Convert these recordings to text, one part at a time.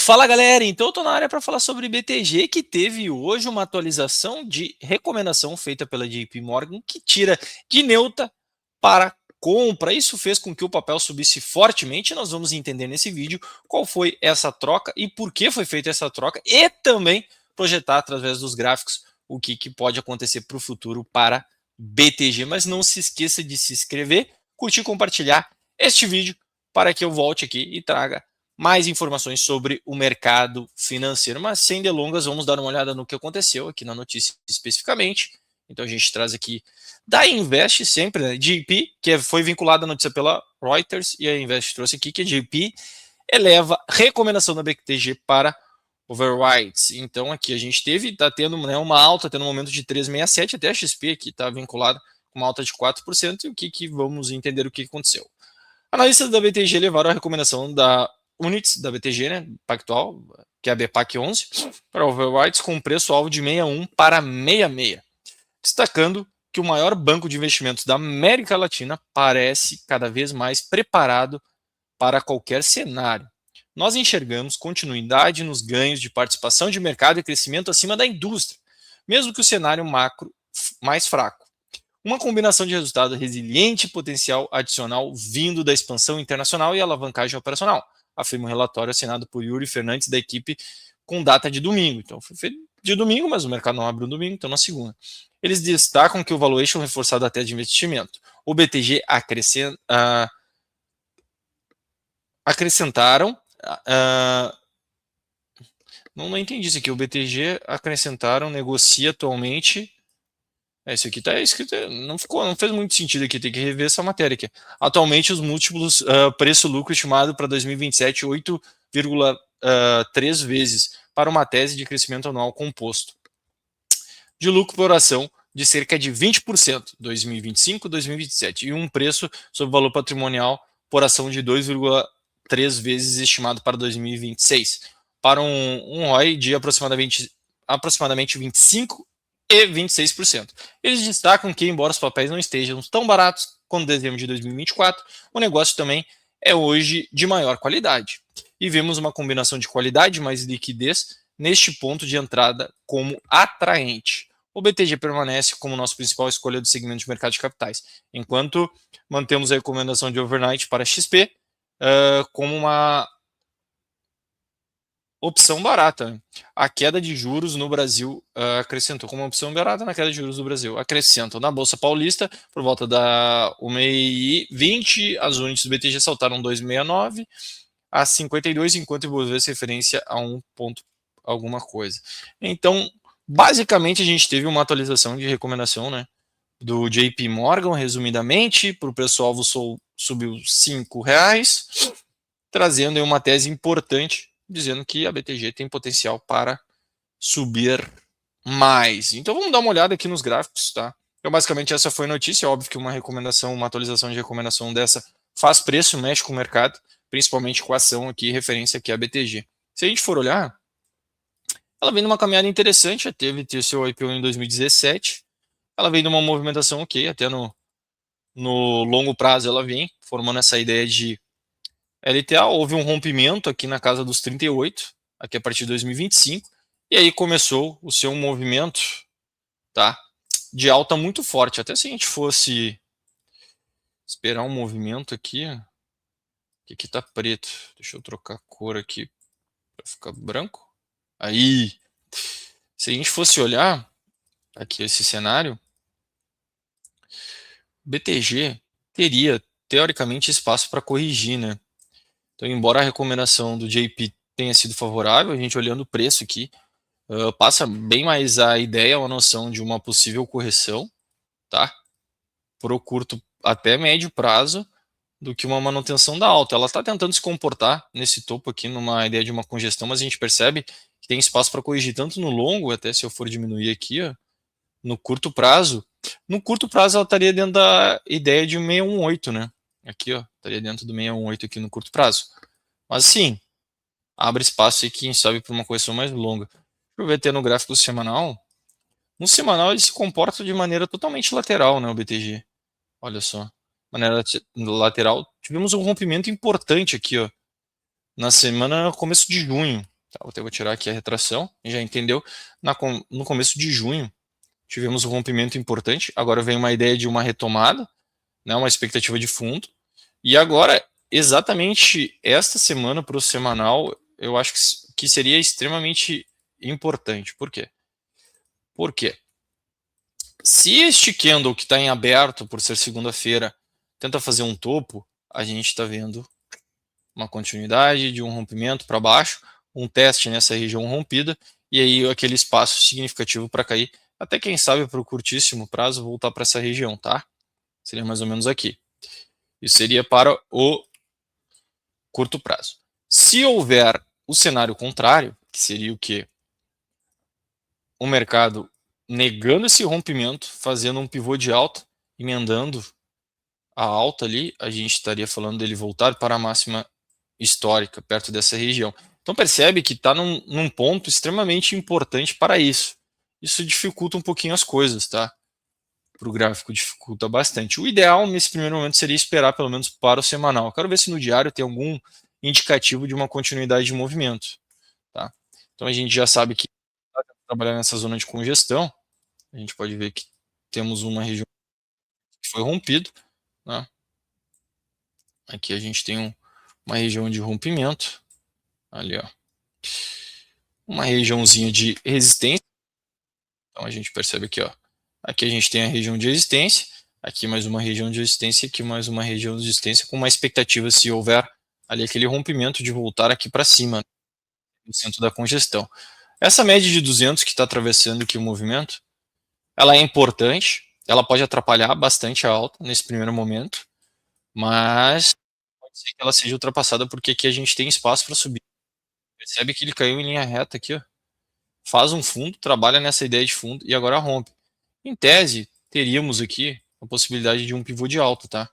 Fala galera, então eu tô na área para falar sobre BTG, que teve hoje uma atualização de recomendação feita pela JP Morgan que tira de neutra para compra. Isso fez com que o papel subisse fortemente. Nós vamos entender nesse vídeo qual foi essa troca e por que foi feita essa troca, e também projetar através dos gráficos o que pode acontecer para o futuro para BTG. Mas não se esqueça de se inscrever, curtir e compartilhar este vídeo para que eu volte aqui e traga mais informações sobre o mercado financeiro. Mas sem delongas, vamos dar uma olhada no que aconteceu aqui na notícia especificamente. Então a gente traz aqui da Invest sempre, né? JP, que foi vinculada à notícia pela Reuters, e a Invest trouxe aqui que a JP eleva recomendação da BTG para overweights. Então aqui a gente está tendo, né, uma alta, tendo um momento de 3,67, até a XP aqui está vinculada com uma alta de 4%. E o que vamos entender o que aconteceu. Analistas da BTG levaram a recomendação da Units da BTG, né, pactual, que é a BPAC 11, para overweights com preço-alvo de 61 para 66, destacando que o maior banco de investimentos da América Latina parece cada vez mais preparado para qualquer cenário. Nós enxergamos continuidade nos ganhos de participação de mercado e crescimento acima da indústria, mesmo que o cenário macro mais fraco. Uma combinação de resultado resiliente e potencial adicional vindo da expansão internacional e alavancagem operacional, afirma um relatório assinado por Yuri Fernandes, da equipe, com data de domingo. Então foi feito de domingo, mas o mercado não abre no domingo, então na segunda. Eles destacam que o valuation reforçado até de investimento. O BTG acrescentaram... não entendi isso aqui. O BTG acrescentaram, negocia atualmente... Isso aqui está escrito, não fez muito sentido aqui, tem que rever essa matéria aqui. Atualmente, os múltiplos preço-lucro estimado para 2027, 8,3 vezes, para uma tese de crescimento anual composto de lucro por ação de cerca de 20%, 2025 e 2027, e um preço sobre valor patrimonial por ação de 2,3 vezes estimado para 2026, para um ROI de aproximadamente 25% e 26%. Eles destacam que, embora os papéis não estejam tão baratos quanto dezembro de 2024, o negócio também é hoje de maior qualidade. E vemos uma combinação de qualidade mais liquidez neste ponto de entrada como atraente. O BTG permanece como nossa principal escolha do segmento de mercado de capitais, enquanto mantemos a recomendação de overnight para XP como uma opção barata. A queda de juros no Brasil acrescentou como uma opção barata na queda de juros do Brasil. Acrescentam na Bolsa Paulista, por volta da 1,20, as unidades do BTG saltaram 2,69 a 52, enquanto o Ibovespa referência a 1 ponto alguma coisa. Então, basicamente, a gente teve uma atualização de recomendação, né, do JP Morgan, resumidamente, para o preço-alvo subiu R$5, trazendo uma tese importante, dizendo que a BTG tem potencial para subir mais. Então vamos dar uma olhada aqui nos gráficos, tá? Então basicamente essa foi a notícia. Óbvio que uma recomendação, uma atualização de recomendação dessa faz preço, mexe com o mercado, principalmente com a ação aqui, referência aqui à BTG. Se a gente for olhar, ela vem numa caminhada interessante, já teve seu IPO em 2017, ela vem numa movimentação ok, até no longo prazo ela vem formando essa ideia de LTA. Houve um rompimento aqui na casa dos 38, aqui a partir de 2025, e aí começou o seu movimento, tá, de alta muito forte. Até se a gente fosse esperar um movimento aqui, que aqui tá preto, deixa eu trocar a cor aqui para ficar branco. Aí, se a gente fosse olhar aqui esse cenário, BTG teria teoricamente espaço para corrigir, né? Então, embora a recomendação do JP tenha sido favorável, a gente olhando o preço aqui, passa bem mais a ideia, uma noção de uma possível correção, tá? Por curto até médio prazo, do que uma manutenção da alta. Ela está tentando se comportar nesse topo aqui, numa ideia de uma congestão, mas a gente percebe que tem espaço para corrigir tanto no longo, até se eu for diminuir aqui, ó, no curto prazo. No curto prazo ela estaria dentro da ideia de 618, né? Aqui, ó, estaria dentro do 618 aqui no curto prazo. Mas sim, abre espaço aí, quem sabe, para uma correção mais longa. Deixa eu ver até no gráfico semanal. No semanal ele se comporta de maneira totalmente lateral, né, o BTG. Olha só, maneira lateral. Tivemos um rompimento importante aqui, ó, na semana, começo de junho. Tá, vou tirar aqui a retração, já entendeu? No começo de junho, tivemos um rompimento importante, agora vem uma ideia de uma retomada, né, uma expectativa de fundo, e agora, exatamente esta semana para o semanal, eu acho que seria extremamente importante. Por quê? Porque se este candle que está em aberto, por ser segunda-feira, tenta fazer um topo, a gente está vendo uma continuidade de um rompimento para baixo, um teste nessa região rompida, e aí aquele espaço significativo para cair, até quem sabe para o curtíssimo prazo voltar para essa região, tá? Seria mais ou menos aqui. Isso seria para o curto prazo. Se houver o cenário contrário, que seria o quê? O mercado negando esse rompimento, fazendo um pivô de alta, emendando a alta ali, a gente estaria falando dele voltar para a máxima histórica, perto dessa região. Então percebe que está num ponto extremamente importante para isso. Isso dificulta um pouquinho as coisas, tá? Para o gráfico dificulta bastante. O ideal nesse primeiro momento seria esperar pelo menos para o semanal. Quero ver se no diário tem algum indicativo de uma continuidade de movimento, tá? Então a gente já sabe que trabalhar nessa zona de congestão, a gente pode ver que temos uma região que foi rompido, né? Aqui a gente tem uma região de rompimento, ali ó, uma regiãozinha de resistência. Então a gente percebe aqui, ó, aqui a gente tem a região de resistência, aqui mais uma região de resistência, aqui mais uma região de resistência, com uma expectativa, se houver ali aquele rompimento, de voltar aqui para cima, no centro da congestão. Essa média de 200 que está atravessando aqui o movimento, ela é importante, ela pode atrapalhar bastante a alta nesse primeiro momento, mas pode ser que ela seja ultrapassada, porque aqui a gente tem espaço para subir. Percebe que ele caiu em linha reta aqui, ó. Faz um fundo, trabalha nessa ideia de fundo e agora rompe. Em tese, teríamos aqui a possibilidade de um pivô de alta, tá?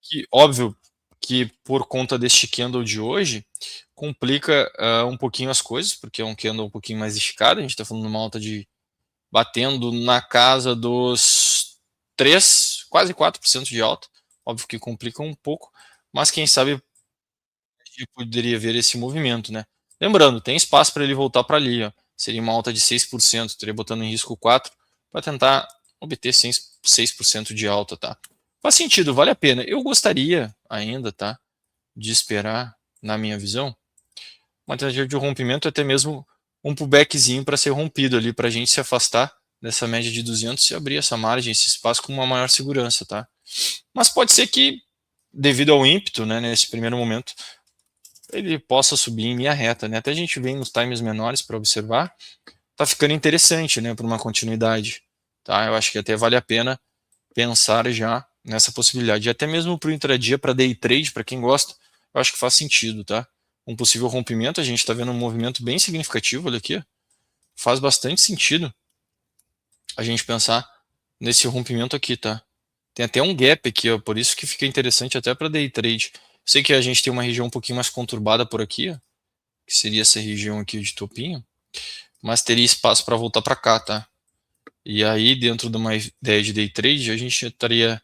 Que, óbvio que por conta deste candle de hoje, complica um pouquinho as coisas, porque é um candle um pouquinho mais esticado, a gente está falando de uma alta de batendo na casa dos 3, quase 4% de alta. Óbvio que complica um pouco, mas quem sabe a gente poderia ver esse movimento, né? Lembrando, tem espaço para ele voltar para ali, ó. Seria uma alta de 6%, estaria botando em risco 4 para tentar obter 6% de alta, tá? Faz sentido, vale a pena. Eu gostaria ainda, tá, de esperar, na minha visão, uma tentativa de rompimento, até mesmo um pullbackzinho para ser rompido ali, para a gente se afastar dessa média de 200 e abrir essa margem, esse espaço com uma maior segurança, tá? Mas pode ser que, devido ao ímpeto, né, nesse primeiro momento, ele possa subir em linha reta, né? Até a gente vem nos times menores para observar, tá ficando interessante, né, para uma continuidade, tá? Eu acho que até vale a pena pensar já nessa possibilidade, e até mesmo para o intradia, para day trade, para quem gosta, eu acho que faz sentido, tá? Um possível rompimento, a gente está vendo um movimento bem significativo, olha aqui, faz bastante sentido a gente pensar nesse rompimento aqui, tá? Tem até um gap aqui, ó, por isso que fica interessante até para day trade. Sei que a gente tem uma região um pouquinho mais conturbada por aqui, ó, que seria essa região aqui de topinho, mas teria espaço para voltar para cá, tá? E aí, dentro de uma ideia de day trade, a gente estaria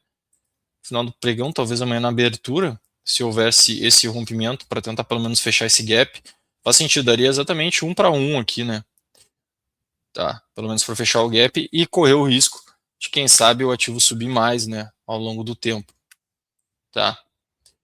no final do pregão, talvez amanhã na abertura, se houvesse esse rompimento, para tentar pelo menos fechar esse gap. Faz sentido, daria exatamente 1 para 1 aqui, né? Tá, pelo menos para fechar o gap e correr o risco de, quem sabe, o ativo subir mais, né, ao longo do tempo. Tá?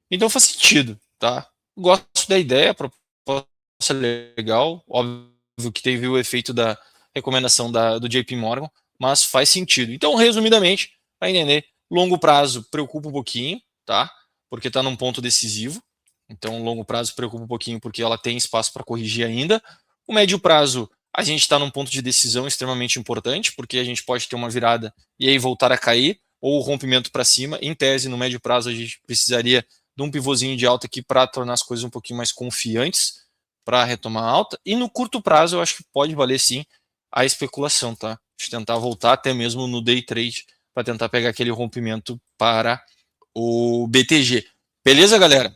Então faz sentido, tá? Gosto da ideia, a proposta é legal, óbvio que teve o efeito da recomendação do JP Morgan, mas faz sentido. Então, resumidamente, para entender, longo prazo preocupa um pouquinho, tá? Porque está num ponto decisivo. Então, longo prazo preocupa um pouquinho porque ela tem espaço para corrigir ainda. O médio prazo, a gente está num ponto de decisão extremamente importante, porque a gente pode ter uma virada e aí voltar a cair, ou o rompimento para cima. Em tese, no médio prazo, a gente precisaria de um pivôzinho de alta aqui para tornar as coisas um pouquinho mais confiantes para retomar a alta. E no curto prazo, eu acho que pode valer sim a especulação, tá? De tentar voltar até mesmo no day trade para tentar pegar aquele rompimento para o BTG. Beleza, galera?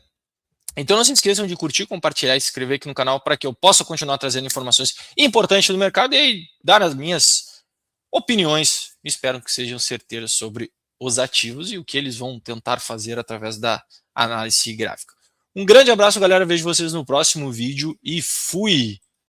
Então não se esqueçam de curtir, compartilhar e se inscrever aqui no canal para que eu possa continuar trazendo informações importantes do mercado e dar as minhas opiniões, espero que sejam certeiras sobre os ativos e o que eles vão tentar fazer através da análise gráfica. Um grande abraço, galera. Vejo vocês no próximo vídeo e fui!